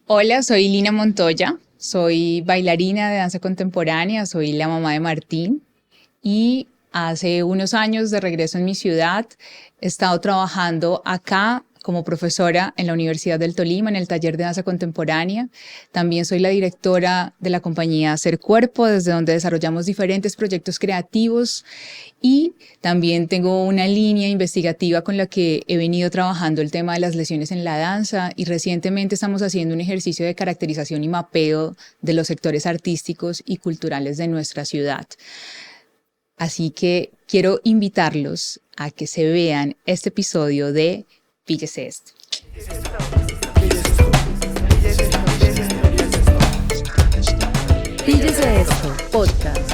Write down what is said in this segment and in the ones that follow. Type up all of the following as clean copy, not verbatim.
Hola, soy Lina Montoya, soy bailarina de danza contemporánea, soy la mamá de Martín y hace unos años de regreso en mi ciudad he estado trabajando acá como profesora en la Universidad del Tolima en el taller de danza contemporánea. También soy la directora de la compañía Ser Cuerpo, desde donde desarrollamos diferentes proyectos creativos y también tengo una línea investigativa con la que he venido trabajando el tema de las lesiones en la danza y recientemente estamos haciendo un ejercicio de caracterización y mapeo de los sectores artísticos y culturales de nuestra ciudad. Así que quiero invitarlos a que se vean este episodio de Píllese Esto. Píllese esto, podcast.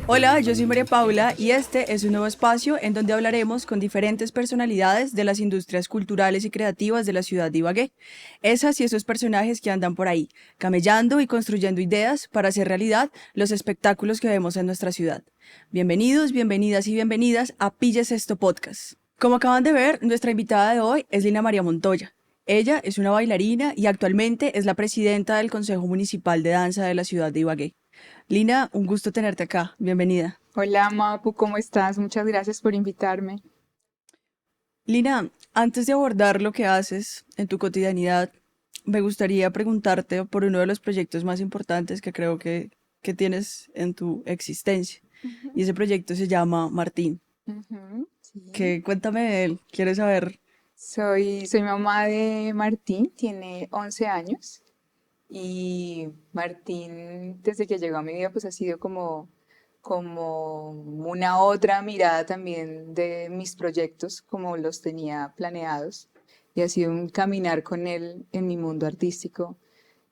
Hola, yo soy María Paula y este es un nuevo espacio en donde hablaremos con diferentes personalidades de las industrias culturales y creativas de la ciudad de Ibagué. Esas y esos personajes que andan por ahí, camellando y construyendo ideas para hacer realidad los espectáculos que vemos en nuestra ciudad. Bienvenidos, bienvenidas y bienvenidas a Píllese esto podcast. Como acaban de ver, nuestra invitada de hoy es Lina María Montoya. Ella es una bailarina y actualmente es la presidenta del Consejo Municipal de Danza de la ciudad de Ibagué. Lina, un gusto tenerte acá. Bienvenida. Hola Mapu, ¿cómo estás? Muchas gracias por invitarme. Lina, antes de abordar lo que haces en tu cotidianidad, me gustaría preguntarte por uno de los proyectos más importantes que creo que tienes en tu existencia. Y ese proyecto se llama Martín. Sí. Cuéntame de él. ¿Quieres saber? Soy mamá de Martín, tiene 11 años y Martín desde que llegó a mi vida pues ha sido como una otra mirada también de mis proyectos como los tenía planeados y ha sido un caminar con él en mi mundo artístico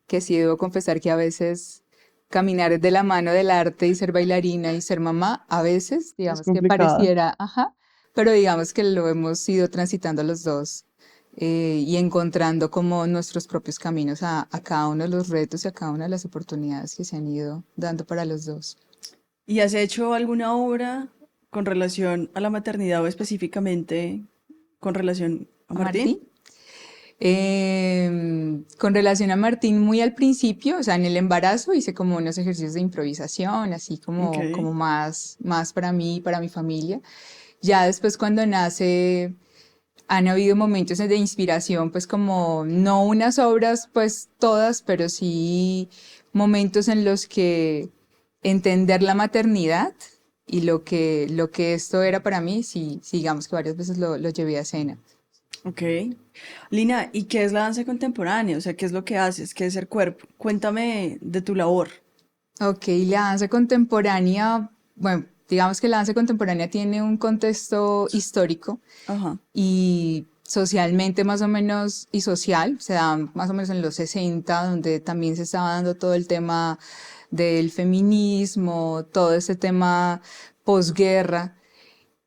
que sí debo confesar que a veces caminar de la mano del arte y ser bailarina y ser mamá, a veces Es digamos que complicada. pareciera, ajá, pero digamos que lo hemos ido transitando los dos y encontrando como nuestros propios caminos a cada uno de los retos y a cada una de las oportunidades que se han ido dando para los dos. ¿Y has hecho alguna obra con relación a la maternidad o específicamente con relación a ¿A Martín? Martín? Con relación a Martín, muy al principio, o sea, en el embarazo hice como unos ejercicios de improvisación, así Ok. como más para mí y para mi familia. Ya después cuando nace, han habido momentos de inspiración, pues como no unas obras, pues todas, pero sí momentos en los que entender la maternidad y lo que esto era para mí, sí digamos que varias veces lo llevé a escena. Ok. Lina, ¿y qué es la danza contemporánea? O sea, ¿qué es lo que haces? ¿Qué es el cuerpo? Cuéntame de tu labor. Ok, la danza contemporánea, bueno, digamos que la danza contemporánea tiene un contexto histórico Ajá. y socialmente más o menos, y social, se da más o menos en los 60, donde también se estaba dando todo el tema del feminismo, todo ese tema posguerra.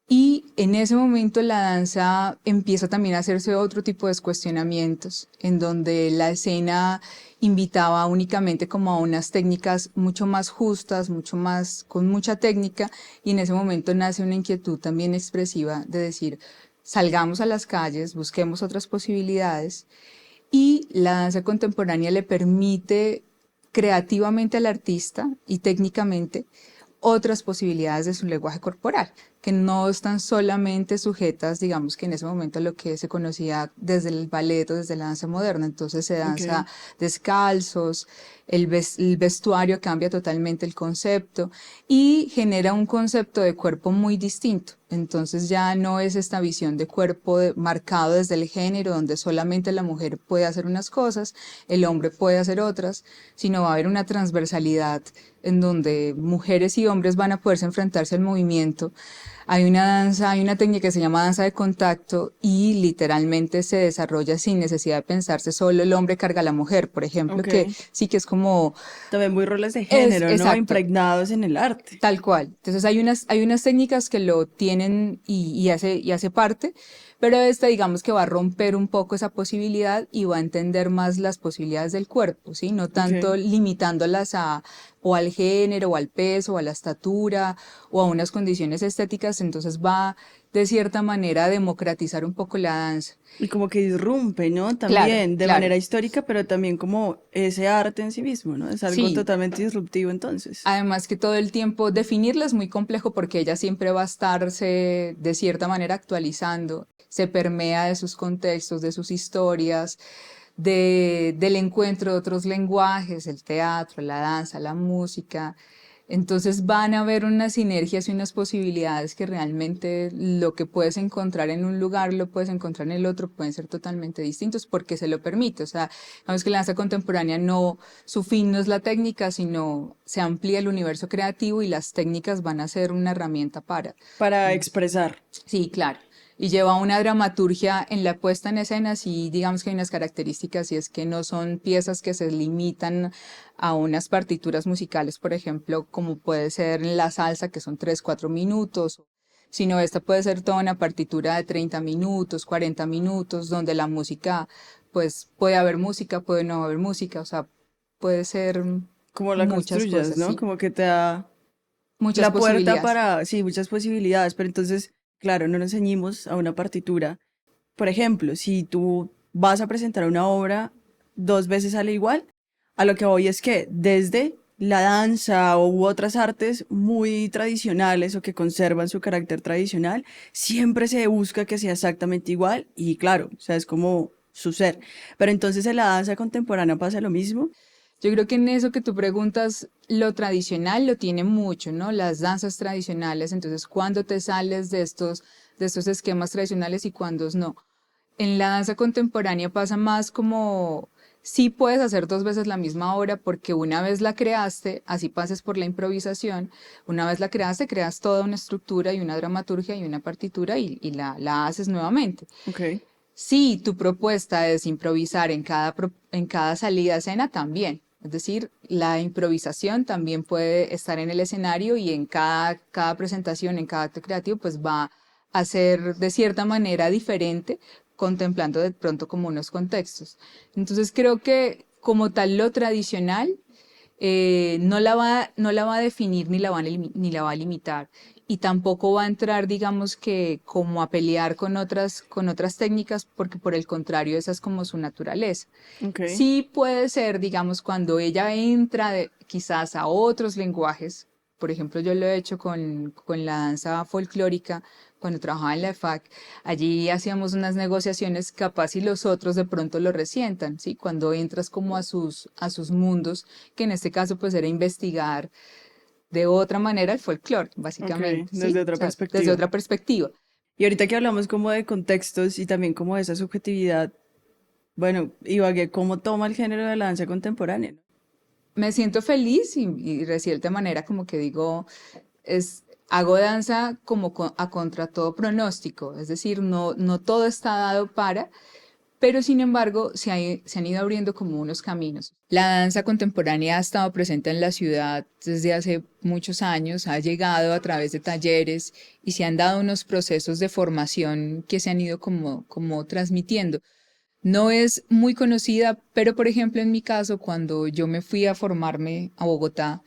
Y en ese momento la danza empieza también a hacerse otro tipo de cuestionamientos, en donde la escena invitaba únicamente como a unas técnicas mucho más justas, mucho más, con mucha técnica, y en ese momento nace una inquietud también expresiva de decir, salgamos a las calles, busquemos otras posibilidades, y la danza contemporánea le permite creativamente al artista y técnicamente otras posibilidades de su lenguaje corporal, que no están solamente sujetas, digamos que en ese momento a lo que se conocía desde el ballet o desde la danza moderna. Entonces se Ok. danza descalzos, el vestuario cambia totalmente el concepto y genera un concepto de cuerpo muy distinto. Entonces ya no es esta visión de cuerpo marcado desde el género, donde solamente la mujer puede hacer unas cosas, el hombre puede hacer otras, sino va a haber una transversalidad en donde mujeres y hombres van a poderse enfrentarse al movimiento. Hay una danza, hay una técnica que se llama danza de contacto y literalmente se desarrolla sin necesidad de pensarse, solo el hombre carga a la mujer, por ejemplo, Ok. que sí que es como, También muy roles de es género, ¿no? exacto, Impregnados en el arte. tal cual. Entonces hay unas técnicas que lo tienen y hace parte, pero esta digamos que va a romper un poco esa posibilidad y va a entender más las posibilidades del cuerpo, ¿sí? No tanto Ok. limitándolas a o al género o al peso o a la estatura o a unas condiciones estéticas, entonces va de cierta manera a democratizar un poco la danza. Y como que irrumpe, ¿no? Claro, También de claro. manera histórica, pero también como ese arte en sí mismo, ¿no? Es algo Sí, totalmente disruptivo entonces. además que todo el tiempo definirla es muy complejo porque ella siempre va a estarse de cierta manera actualizando, se permea de sus contextos, de sus historias, del encuentro de otros lenguajes, el teatro, la danza, la música. Entonces van a haber unas sinergias y unas posibilidades que realmente lo que puedes encontrar en un lugar lo puedes encontrar en el otro, pueden ser totalmente distintos porque se lo permite. O sea, vamos que la danza contemporánea no, su fin no es la técnica, sino se amplía el universo creativo y las técnicas van a ser una herramienta para. Para expresar. Sí, claro. Y lleva una dramaturgia en la puesta en escena, sí, digamos que hay unas características, y es que no son piezas que se limitan a unas partituras musicales, por ejemplo, como puede ser la salsa, que son 3 4 minutos, sino esta puede ser toda una partitura de 30 minutos, 40 minutos, donde la música, pues puede haber música, puede no haber música, o sea, puede ser Como la muchas construyas, cosas, ¿no? sí, Como que te da muchas la puerta posibilidades. para, sí, muchas posibilidades, pero entonces, claro, no nos ceñimos a una partitura. Por ejemplo, si tú vas a presentar una obra, dos veces sale igual, a lo que voy es que desde la danza u otras artes muy tradicionales o que conservan su carácter tradicional, siempre se busca que sea exactamente igual y claro, o sea, es como su ser. Pero entonces en la danza contemporánea pasa lo mismo. Yo creo que en eso que tú preguntas, lo tradicional lo tiene mucho, ¿no? Las danzas tradicionales, entonces, ¿cuándo te sales de estos esquemas tradicionales y cuándo no? En la danza contemporánea pasa más como, sí puedes hacer dos veces la misma obra porque una vez la creaste, así pases por la improvisación, una vez la creaste, creas toda una estructura y una dramaturgia y una partitura y la haces nuevamente. Ok, Si tu propuesta es improvisar en cada salida a escena, también. Es decir, la improvisación también puede estar en el escenario y en cada presentación, en cada acto creativo, pues va a ser de cierta manera diferente, contemplando de pronto como unos contextos. Entonces creo que como tal lo tradicional no la va a definir ni la va a limitar. Y tampoco va a entrar, digamos que, como a pelear con otras técnicas, porque por el contrario, esa es como su naturaleza. ok. Sí puede ser, digamos, cuando ella entra quizás a otros lenguajes, por ejemplo, yo lo he hecho con la danza folclórica, cuando trabajaba en la EFAC, allí hacíamos unas negociaciones capaz y los otros de pronto lo resientan, ¿sí? Cuando entras como a sus mundos, que en este caso pues era investigar de otra manera el folclore, Ok, básicamente, ¿sí? desde O otra sea, desde perspectiva. otra perspectiva. Y ahorita que hablamos como de contextos y también como de esa subjetividad, bueno, Ibagué, ¿cómo toma el género de la danza contemporánea? Me siento feliz y de cierta manera como que digo, hago danza como a contra todo pronóstico, es decir, no todo está dado para, pero sin embargo se han ido abriendo como unos caminos. La danza contemporánea ha estado presente en la ciudad desde hace muchos años, ha llegado a través de talleres y se han dado unos procesos de formación que se han ido como transmitiendo. No es muy conocida, pero por ejemplo en mi caso, cuando yo me fui a formarme a Bogotá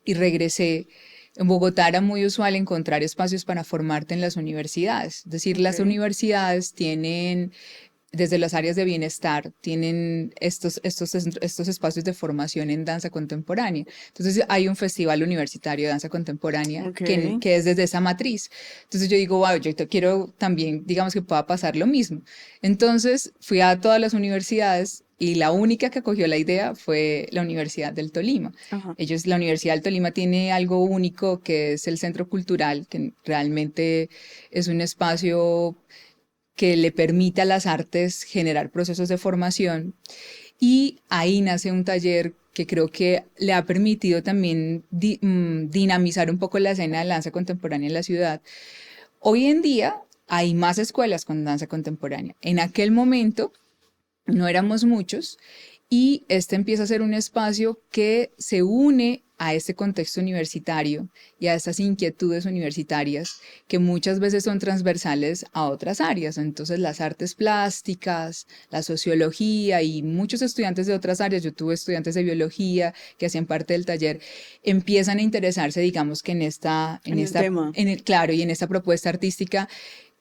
y regresé, en Bogotá era muy usual encontrar espacios para formarte en las universidades. Es decir, Ok, las universidades tienen desde las áreas de bienestar tienen estos espacios de formación en danza contemporánea. Entonces hay un festival universitario de danza contemporánea ok, que es desde esa matriz. Entonces yo digo, wow, quiero también, digamos que pueda pasar lo mismo. Entonces fui a todas las universidades y la única que acogió la idea fue la Universidad del Tolima. ajá, La Universidad del Tolima tiene algo único que es el Centro Cultural, que realmente es un espacio que le permite a las artes generar procesos de formación y ahí nace un taller que creo que le ha permitido también dinamizar un poco la escena de danza contemporánea en la ciudad. Hoy en día hay más escuelas con danza contemporánea. En aquel momento no éramos muchos Y este empieza a ser un espacio que se une a este contexto universitario y a estas inquietudes universitarias que muchas veces son transversales a otras áreas. Entonces las artes plásticas, la sociología y muchos estudiantes de otras áreas, yo tuve estudiantes de biología que hacían parte del taller, empiezan a interesarse, digamos que En el tema. claro, y en esta propuesta artística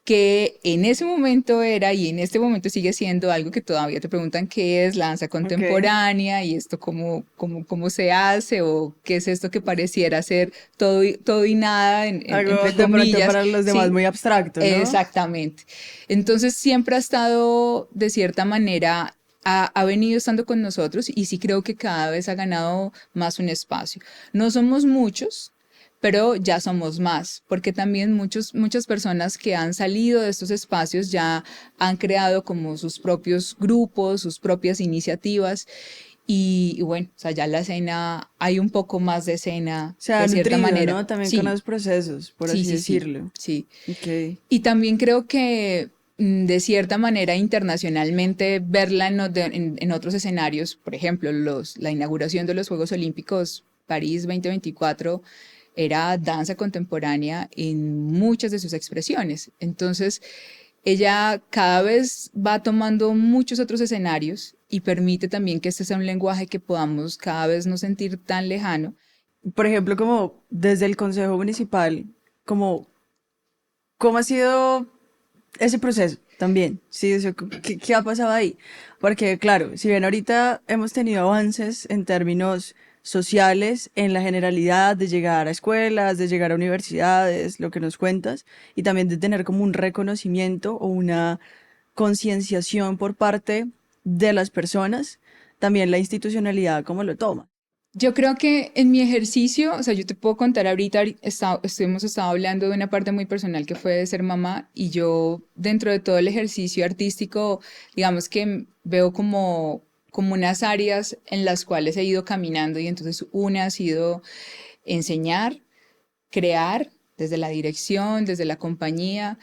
que en ese momento era y en este momento sigue siendo algo que todavía te preguntan qué es la danza Ok. contemporánea y esto cómo se hace o qué es esto que pareciera ser todo y nada, Algo entre de pronto comillas, para los demás sí, muy abstracto, ¿no? exactamente. Entonces siempre ha estado de cierta manera ha venido estando con nosotros y sí creo que cada vez ha ganado más un espacio. No somos muchos, pero ya somos más, porque también muchas personas que han salido de estos espacios ya han creado como sus propios grupos, sus propias iniciativas y bueno, o sea, ya la escena, hay un poco más de escena Se ha de cierta nutrido, manera. ¿no? También con Sí, los procesos, por sí, así sí, sí, decirlo. sí. Ok. Y también creo que de cierta manera internacionalmente verla en otros escenarios, por ejemplo, la inauguración de los Juegos Olímpicos París 2024 era danza contemporánea en muchas de sus expresiones. Entonces, ella cada vez va tomando muchos otros escenarios y permite también que este sea un lenguaje que podamos cada vez no sentir tan lejano. Por ejemplo, como desde el Consejo Municipal, como, ¿cómo ha sido ese proceso también? Sí, eso, ¿qué ha pasado ahí? Porque, claro, si bien ahorita hemos tenido avances en términos sociales, en la generalidad de llegar a escuelas, de llegar a universidades, lo que nos cuentas, y también de tener como un reconocimiento o una concienciación por parte de las personas, también la institucionalidad, ¿cómo lo toma? Yo creo que en mi ejercicio, o sea, yo te puedo contar ahorita, hemos estado hablando de una parte muy personal que fue de ser mamá y yo dentro de todo el ejercicio artístico, digamos que veo como unas áreas en las cuales he ido caminando y entonces una ha sido enseñar, crear desde la dirección, desde la compañía,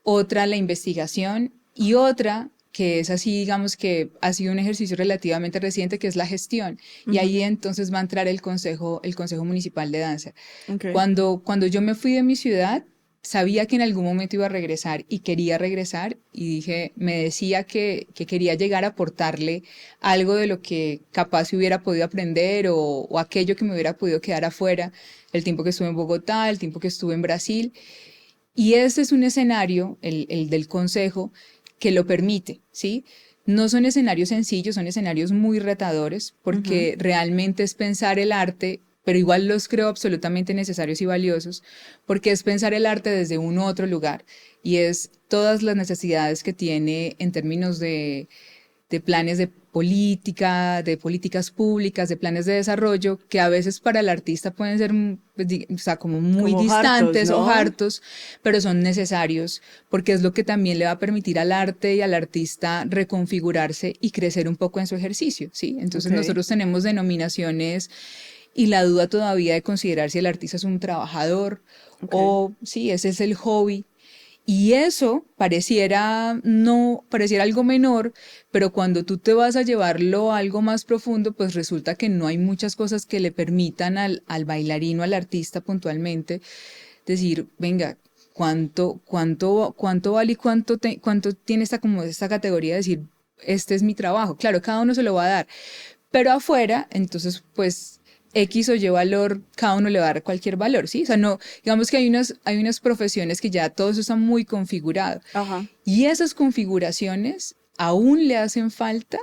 otra la investigación y otra que es así, digamos que ha sido un ejercicio relativamente reciente, que es la gestión. Y Ujú. ahí entonces va a entrar el Consejo Municipal de Danza. Ok, Cuando yo me fui de mi ciudad, sabía que en algún momento iba a regresar y quería regresar y dije, me decía que quería llegar a aportarle algo de lo que capaz hubiera podido aprender o aquello que me hubiera podido quedar afuera el tiempo que estuve en Bogotá, el tiempo que estuve en Brasil. Y ese es un escenario, el del consejo, que lo permite, ¿sí? No son escenarios sencillos, son escenarios muy retadores, ujú, porque realmente es pensar el arte, pero igual los creo absolutamente necesarios y valiosos, porque es pensar el arte desde un otro lugar y es todas las necesidades que tiene en términos de planes de política, de políticas públicas, de planes de desarrollo, que a veces para el artista pueden ser pues, o sea, como muy como hartos, distantes o ¿no? hartos, pero son necesarios porque es lo que también le va a permitir al arte y al artista reconfigurarse y crecer un poco en su ejercicio, ¿sí? Entonces Ok, nosotros tenemos denominaciones y la duda todavía de considerar si el artista es un trabajador ok. o si ese es el hobby y eso pareciera no, pareciera algo menor, pero cuando tú te vas a llevarlo a algo más profundo, pues resulta que no hay muchas cosas que le permitan al bailarino, al artista puntualmente, decir, venga, cuánto vale y cuánto tiene esta categoría de decir, este es mi trabajo. Claro, cada uno se lo va a dar, pero afuera, entonces, pues X o Y valor, cada uno le va a dar cualquier valor, ¿sí? O sea, no, digamos que hay unas profesiones que ya todo eso está muy configurado. Ajá. Y esas configuraciones aún le hacen falta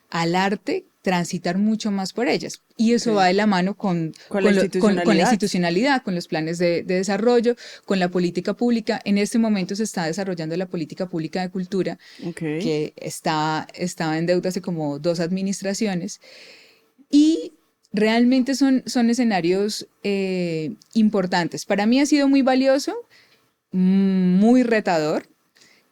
al arte transitar mucho más por ellas. Y eso va Ok. de la mano Con la con la institucionalidad. institucionalidad, con los planes de desarrollo, con la política pública. En este momento se está desarrollando la política pública de cultura, Ok. que estaba en deuda hace como 2 administraciones. Y realmente son escenarios importantes. Para mí ha sido muy valioso, muy retador,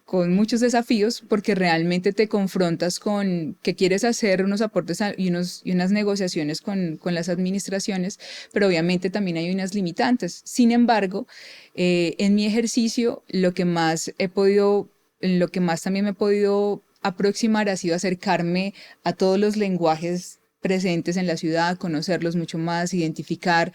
con muchos desafíos, porque realmente te confrontas con que quieres hacer unos aportes y unas negociaciones con las administraciones, pero obviamente también hay unas limitantes. Sin embargo, en mi ejercicio, lo que más también me he podido aproximar ha sido acercarme a todos los lenguajes presentes en la ciudad, conocerlos mucho más, identificar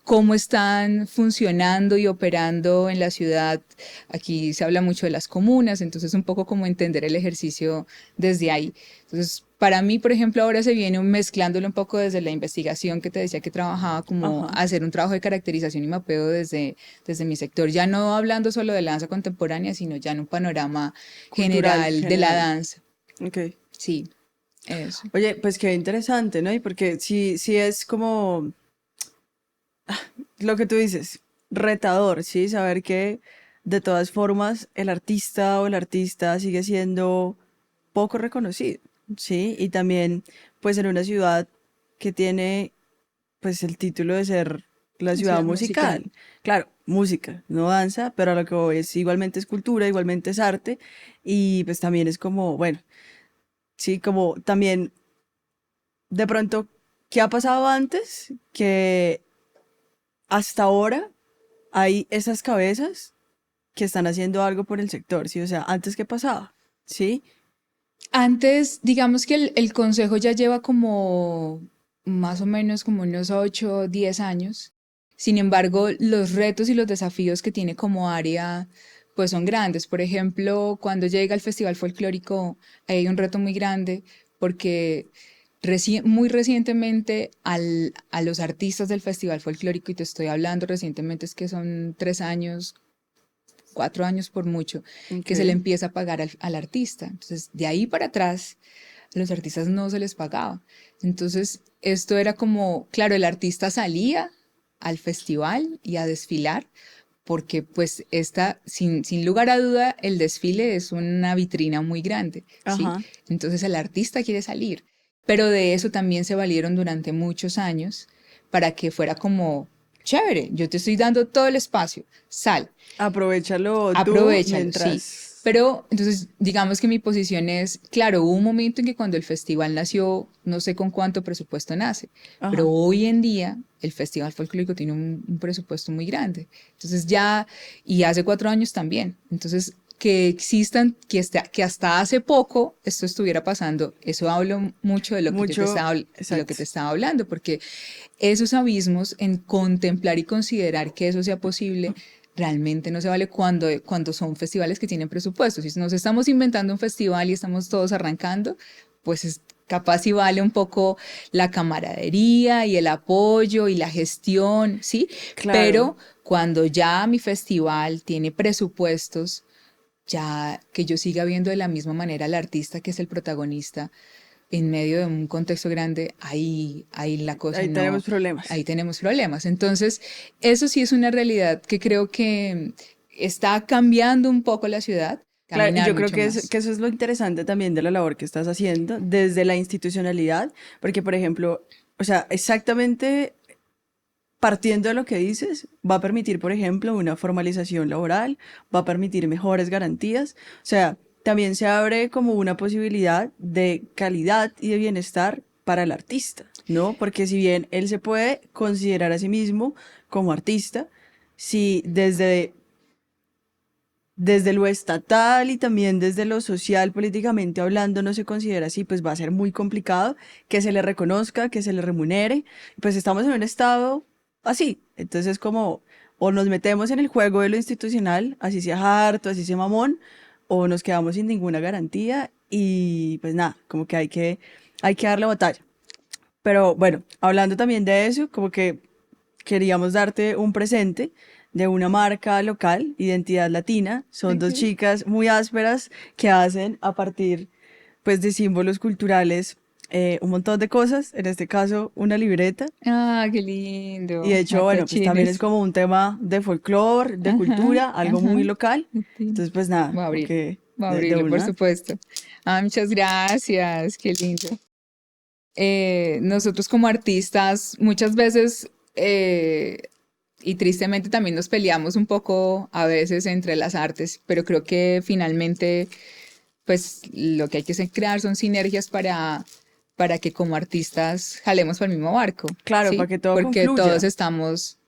cómo están funcionando y operando en la ciudad. Aquí se habla mucho de las comunas, entonces un poco como entender el ejercicio desde ahí. Entonces, para mí, por ejemplo, ahora se viene mezclándolo un poco desde la investigación que te decía que trabajaba, como Ajá. hacer un trabajo de caracterización y mapeo desde mi sector, ya no hablando solo de la danza contemporánea, sino ya en un panorama Cultural, general de la general. danza. Ok. Sí, eso. Oye, pues qué interesante, ¿no? Y porque sí es como lo que tú dices, retador, ¿sí? Saber que de todas formas el artista o el artista sigue siendo poco reconocido, ¿sí? Y también, pues en una ciudad que tiene, pues el título de ser la ciudad Ciudad musical. musical. Claro, música, no danza, pero a lo que voy es igualmente es cultura, igualmente es arte y pues también es como, bueno, sí, como también de pronto, ¿qué ha pasado antes? Que hasta ahora hay esas cabezas que están haciendo algo por el sector, ¿sí? O sea, antes qué pasaba, ¿sí? Antes, digamos que el consejo ya lleva como más o menos como unos 8 o 10 años. Sin embargo, los retos y los desafíos que tiene como área, pues son grandes. Por ejemplo, cuando llega el Festival Folclórico, hay un reto muy grande porque muy recientemente a los artistas del Festival Folclórico, y te estoy hablando recientemente, es que son 3 años, 4 años por mucho, Ok. que se le empieza a pagar al artista. Entonces, de ahí para atrás, a los artistas no se les pagaba. Entonces, esto era como, claro, el artista salía al festival y a desfilar, porque pues sin lugar a duda, el desfile es una vitrina muy grande, ¿sí? Ajá. Entonces el artista quiere salir, pero de eso también se valieron durante muchos años para que fuera como, chévere, yo te estoy dando todo el espacio, sal, Aprovechalo tú aprovéchalo, sí. mientras... Pero entonces, digamos que mi posición es, claro, hubo un momento en que cuando el festival nació, no sé con cuánto presupuesto nace, pero Ajá. hoy en día el Festival Folclórico tiene un presupuesto muy grande. Entonces ya, y hace 4 años también. Entonces, que existan, que hasta hace poco esto estuviera pasando, eso hablo mucho de lo que yo te Mucho, estaba, de lo que exacto. te estaba hablando, porque esos abismos en contemplar y considerar que eso sea posible realmente no se vale cuando son festivales que tienen presupuestos. Si nos estamos inventando un festival y estamos todos arrancando, pues capaz si vale un poco la camaradería y el apoyo y la gestión, ¿sí? Claro. Pero cuando ya mi festival tiene presupuestos, ya que yo siga viendo de la misma manera al artista que es el protagonista en medio de un contexto grande, ahí la cosa Ahí tenemos no, problemas. ahí tenemos problemas. Entonces, eso sí es una realidad que creo que está cambiando un poco la ciudad, Claro, y caminar yo creo mucho que, más. que eso es lo interesante también de la labor que estás haciendo desde la institucionalidad, porque por ejemplo, o sea, exactamente partiendo de lo que dices, va a permitir, por ejemplo, una formalización laboral, va a permitir mejores garantías, o sea, también se abre como una posibilidad de calidad y de bienestar para el artista, ¿no? Porque si bien él se puede considerar a sí mismo como artista, si desde lo estatal y también desde lo social, políticamente hablando, no se considera así, pues va a ser muy complicado que se le reconozca, que se le remunere. Pues estamos en un estado así. Entonces, como o nos metemos en el juego de lo institucional, así sea harto, así sea mamón, o nos quedamos sin ninguna garantía y pues nada, como que hay que dar la batalla. Pero bueno, hablando también de eso, como que queríamos darte un presente de una marca local, Identidad Latina. Son dos Okay. chicas muy ásperas que hacen a partir pues de símbolos culturales un montón de cosas, en este caso una libreta. Ah, qué Y de lindo. hecho, bueno, pues también es Marcachines. como un tema de folclore, de Ajá, cultura, algo ajá. muy local. Sí. Entonces, pues nada, Voy a como abrirlo. que Voy a de abrirlo, por una. supuesto. Ah, muchas gracias. Qué lindo. Nosotros como artistas muchas veces y tristemente también nos peleamos un poco a veces entre las artes, pero creo que finalmente pues lo que hay que hacer, crear son sinergias para que como artistas jalemos para el mismo barco, Claro, para ¿sí? que todo Porque confluya.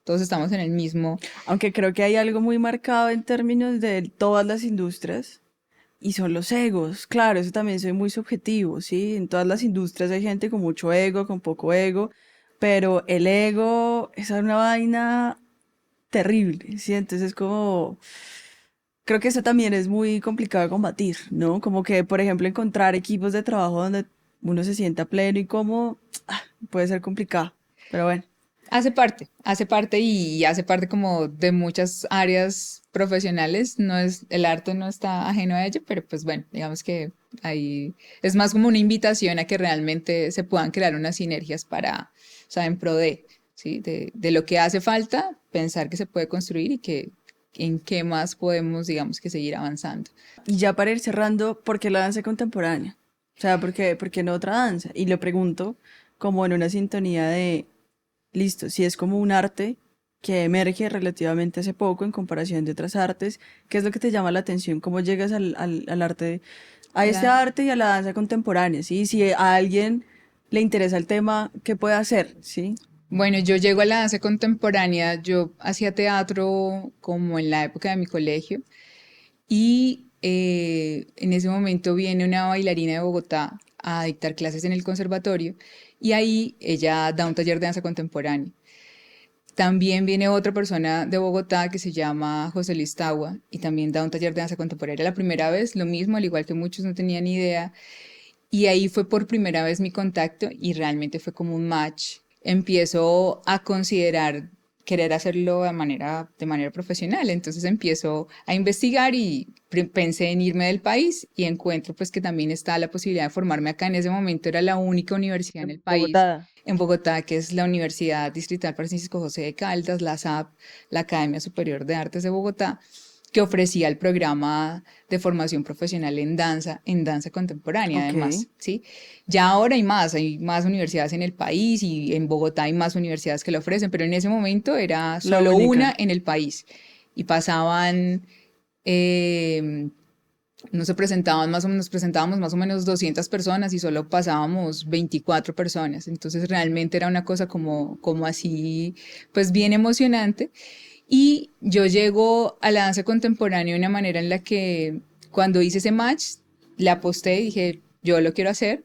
todos estamos en el mismo. Aunque creo que hay algo muy marcado en términos de todas las industrias, Y son los egos, claro, eso también es muy subjetivo, ¿sí? En todas las industrias hay gente con mucho ego, con poco ego, pero el ego es una vaina terrible, ¿sí? Entonces es como, creo que eso también es muy complicado de combatir, ¿no? Como que, por ejemplo, encontrar equipos de trabajo donde uno se sienta pleno y cómodo, puede ser complicado, pero bueno. Hace parte y hace parte como de muchas áreas profesionales. No es, el arte no está ajeno a ello, pero pues bueno, digamos que ahí es más como una invitación a que realmente se puedan crear unas sinergias para, o sea, en pro de, ¿sí? De lo que hace falta, pensar que se puede construir y que en qué más podemos, digamos, que seguir avanzando. Y ya para ir cerrando, ¿por qué la danza contemporánea? O sea, por qué no otra danza? Y lo pregunto como en una sintonía de, listo, si es como un arte que emerge relativamente hace poco en comparación de otras artes, ¿qué es lo que te llama la atención? ¿Cómo llegas al arte, a este La- arte y a la danza contemporánea? ¿Sí? Si a alguien le interesa el tema, ¿qué puede hacer? ¿Sí? Bueno, yo llego a la danza contemporánea, yo hacía teatro como en la época de mi colegio. Y en ese momento viene una bailarina de Bogotá a dictar clases en el conservatorio y ahí ella da un taller de danza contemporánea. También viene otra persona de Bogotá que se llama José Luis Tagua y también da un taller de danza contemporánea. La primera vez, lo mismo, al igual que muchos no tenían ni idea. Y ahí fue por primera vez mi contacto y realmente fue como un match. Empiezo a considerar querer hacerlo de manera profesional. Entonces empiezo a investigar y pensé en irme del país y encuentro pues que también está la posibilidad de formarme acá. En ese momento era la única universidad en En el país, Bogotá. en Bogotá, que es la Universidad Distrital Francisco José de Caldas, la SAP, la Academia Superior de Artes de Bogotá, que ofrecía el programa de formación profesional en danza contemporánea Ok. además, ¿sí? Ya ahora hay más universidades en el país y en Bogotá hay más universidades que lo ofrecen, pero en ese momento era La solo una única. en el país y pasaban, eh, no se presentaban más o menos, presentábamos más o menos 200 personas y solo pasábamos 24 personas, entonces realmente era una cosa como así, pues bien emocionante. Y yo llego a la danza contemporánea de una manera en la que cuando hice ese match, le aposté y dije, yo lo quiero hacer,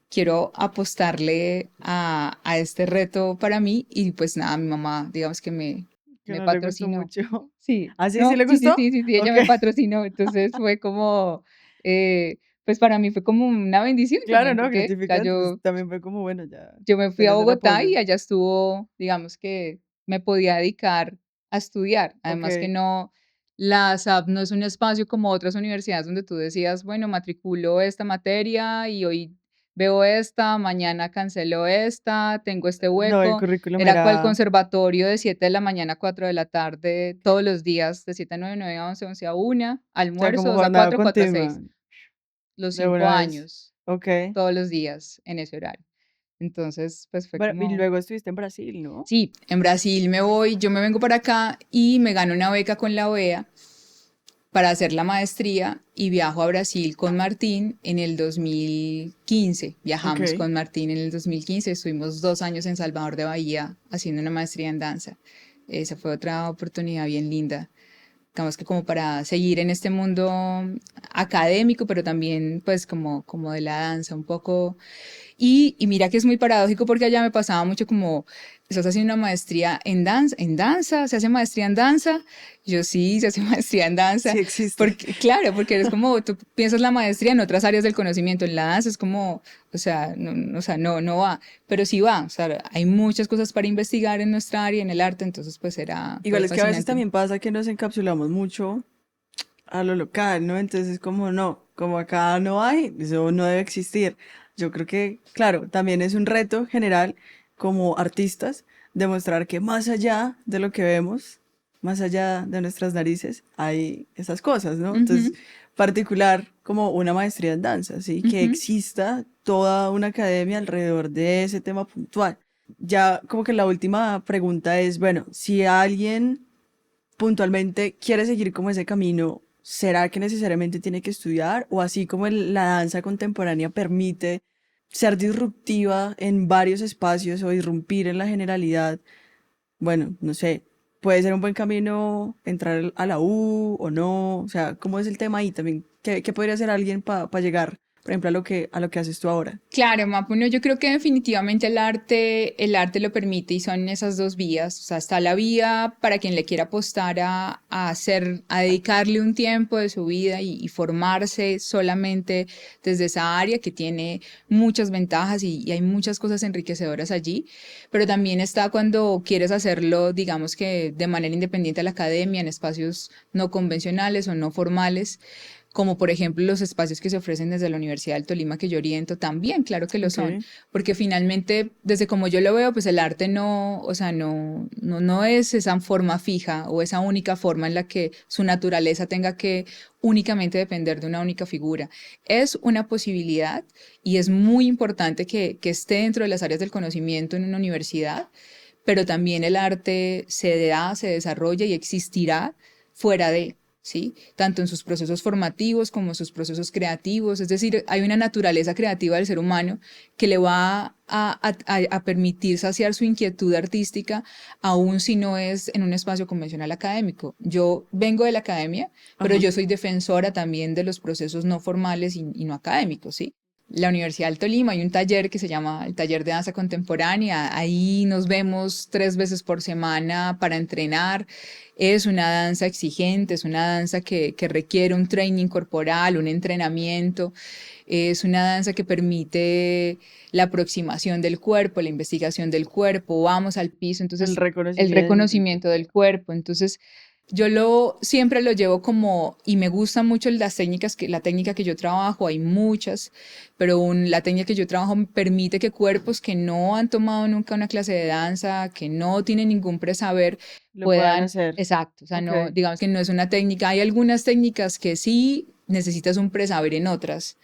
quiero apostarle a este reto para mí y pues nada, mi mamá, digamos que Que me no le gustó patrocinó. mucho. Sí, ¿Ah, sí? ¿Sí no, le gustó? sí, ella Ok. me patrocinó, entonces fue como, pues para mí fue como una bendición Claro, también, no, porque ya gratificante. Pues también fue como, bueno, ya yo me fui a tenés el Bogotá y apoyo. allá estuvo, digamos que me podía dedicar a estudiar. Además que Ok. no, la SAP no es un espacio como otras universidades donde tú decías, bueno, matriculo esta materia y hoy veo esta, mañana cancelo esta, tengo este No, el hueco. currículum Era cual era, conservatorio de 7 de la mañana a 4 de la tarde, todos los días, de 7 a 9, 9 a 11, 11 a 1, o sea, almuerzo, como 2 a jornada 4, 4 a continua, 6, los de 5 una vez. años, Ok. todos los días en ese horario. Entonces, pues fue Bueno, y como... luego estuviste en Brasil, ¿no? Sí, en Brasil me voy, yo me vengo para acá y me gano una beca con la OEA para hacer la maestría y viajo a Brasil con Martín en el 2015. Viajamos Ok. con Martín en el 2015, estuvimos 2 años en Salvador de Bahía haciendo una maestría en danza. Esa fue otra oportunidad bien linda. Digamos que como para seguir en este mundo académico, pero también pues como de la danza un poco y mira que es muy paradójico porque allá me pasaba mucho como, estás haciendo una maestría en danza, se hace maestría en danza. Yo sí, se hace maestría en danza. Sí existe. Porque, claro, porque eres como, tú piensas la maestría en otras áreas del conocimiento, en la danza es como, o sea, no va, pero sí va, o sea, hay muchas cosas para investigar en nuestra área, en el arte, entonces pues Igual fue es que a veces fascinante. también pasa que nos encapsulamos mucho a lo local, ¿no? Entonces es como, no, como acá no hay, eso no debe existir. Yo creo que, claro, también es un reto general como artistas demostrar que más allá de lo que vemos, más allá de nuestras narices, hay esas cosas, ¿no? Entonces, Ujú, particular como una maestría en danza, ¿sí? Que ujú. exista toda una academia alrededor de ese tema puntual. Ya como que la última pregunta es, bueno, si alguien puntualmente quiere seguir como ese camino, ¿será que necesariamente tiene que estudiar? O así como la danza contemporánea permite ser disruptiva en varios espacios o irrumpir en la generalidad, bueno, no sé, puede ser un buen camino entrar a la U o no, o sea, ¿cómo es el tema ahí también? ¿Qué podría hacer alguien para llegar, por ejemplo, a lo que haces tú ahora? Claro, Mapu, no, yo creo que definitivamente el arte lo permite y son esas dos vías. O sea, está la vía para quien le quiera apostar a dedicarle un tiempo de su vida y formarse solamente desde esa área que tiene muchas ventajas y hay muchas cosas enriquecedoras allí. Pero también está cuando quieres hacerlo, digamos que de manera independiente a la academia, en espacios no convencionales o no formales, como por ejemplo los espacios que se ofrecen desde la Universidad del Tolima que yo oriento, también, claro que lo son, Ok. porque finalmente, desde como yo lo veo, pues el arte no, o sea, no es esa forma fija o esa única forma en la que su naturaleza tenga que únicamente depender de una única figura. Es una posibilidad y es muy importante que esté dentro de las áreas del conocimiento en una universidad, pero también el arte se da, se desarrolla y existirá fuera de, ¿sí? Tanto en sus procesos formativos como en sus procesos creativos. Es decir, hay una naturaleza creativa del ser humano que le va a permitir saciar su inquietud artística, aun si no es en un espacio convencional académico. Yo vengo de la academia, pero Ajá. yo soy defensora también de los procesos no formales y no académicos, ¿sí? La Universidad del Tolima hay un taller que se llama el Taller de Danza Contemporánea. Ahí nos vemos 3 veces por semana para entrenar. Es una danza exigente, es una danza que requiere un training corporal, un entrenamiento. Es una danza que permite la aproximación del cuerpo, la investigación del cuerpo. Vamos al piso, El entonces el reconocimiento. reconocimiento del cuerpo. Entonces siempre lo llevo como, y me gustan mucho las técnicas, la técnica que yo trabajo, hay muchas, pero la técnica que yo trabajo me permite que cuerpos que no han tomado nunca una clase de danza, que no tienen ningún presaber, Lo puedan puedan, hacer. exacto, o sea, Ok. no, digamos que no es una técnica, hay algunas técnicas que sí necesitas un presaber en otras.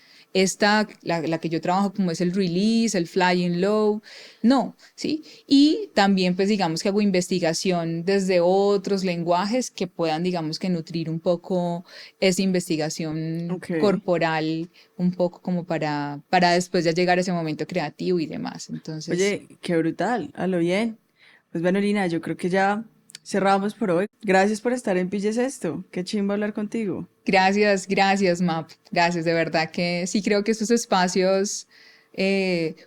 La que yo trabajo como es el release, el flying low, no, ¿sí? Y también, pues, digamos que hago investigación desde otros lenguajes que puedan, digamos que nutrir un poco esa investigación Ok. corporal, un poco como para después ya llegar a ese momento creativo y demás. Entonces, Oye, qué brutal, a lo bien. Pues bueno, Lina, yo creo que ya cerramos por hoy. Gracias por estar en Pilles Esto. Qué chimba hablar contigo. gracias, gracias, Map. Gracias, de verdad que sí creo que estos espacios,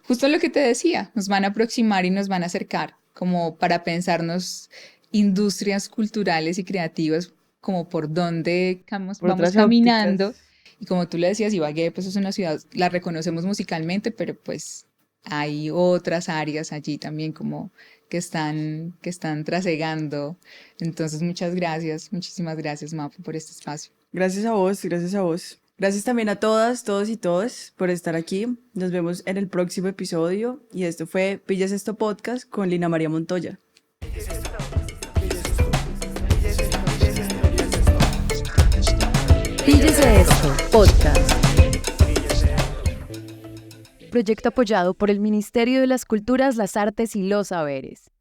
justo lo que te decía, nos van a aproximar y nos van a acercar, como para pensarnos industrias culturales y creativas, como por dónde Por vamos otras caminando. ópticas. Y como tú le decías, Ibagué, pues es una ciudad, la reconocemos musicalmente, pero pues hay otras áreas allí también como que están trasegando. Entonces, muchas gracias, muchísimas gracias, Mapu, por este espacio. Gracias a vos, gracias a vos. Gracias también a todas, todos y todas por estar aquí. Nos vemos en el próximo episodio. Y esto fue Pilles Esto Podcast con Lina María Montoya. Píllese esto, podcast. Proyecto apoyado por el Ministerio de las Culturas, las Artes y los Saberes.